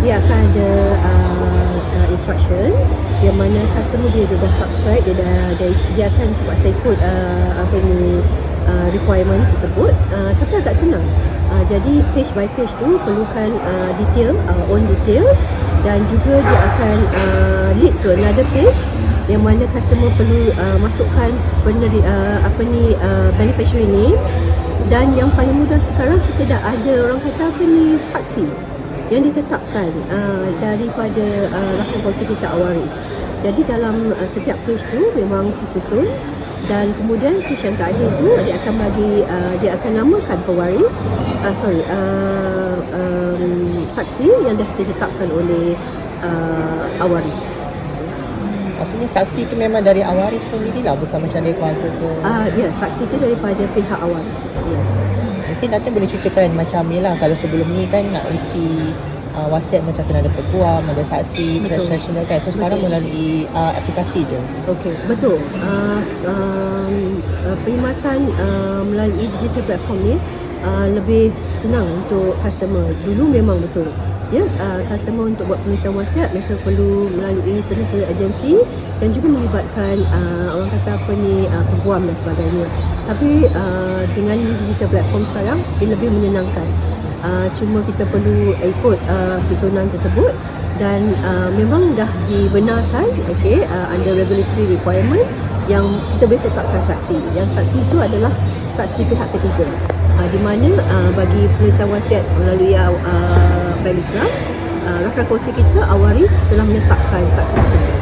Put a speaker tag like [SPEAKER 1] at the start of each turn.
[SPEAKER 1] dia akan ada instruction yang mana customer dia dah subscribe, dia akan terpaksa ikut requirement tersebut, tapi agak senang. Jadi page by page tu perlukan own details, dan juga dia akan lead to another page yang mana customer perlu masukkan beneficiary names. Dan yang paling mudah sekarang, kita dah ada orang kata saksi yang ditetapkan daripada rakan kongsi kita Awaris. Jadi dalam setiap page tu memang disusun, dan kemudian page yang terakhir tu dia akan namakan pewaris, saksi yang dah ditetapkan oleh Awaris.
[SPEAKER 2] Maksudnya saksi itu memang dari Awaris sendirilah, bukan macam dari keluarga ke?
[SPEAKER 1] Ya, saksi itu daripada pihak Awaris. Ya.
[SPEAKER 2] Mungkin Datin boleh ceritakan macam ni lah, kalau sebelum ni kan nak isi wasiat macam kena ada peguam, ada saksi, transactional kan. So sekarang melalui aplikasi je.
[SPEAKER 1] Okey, betul. Perkhidmatan melalui digital platform ni lebih senang untuk customer. Dulu memang betul. Ya, customer untuk buat penulisan wasiat mereka perlu melalui servis agensi dan juga melibatkan orang kata peguam dan sebagainya. Tapi dengan digital platform sekarang dia lebih menyenangkan. Cuma kita perlu ikut susunan tersebut, dan memang dah dibenarkan under regulatory requirement yang kita boleh tetapkan saksi. Yang saksi itu adalah saksi pihak ketiga, di mana bagi penulisan wasiat melalui Bank Islam, rakan kongsi kita Awaris telah menetapkan saksi tersebut.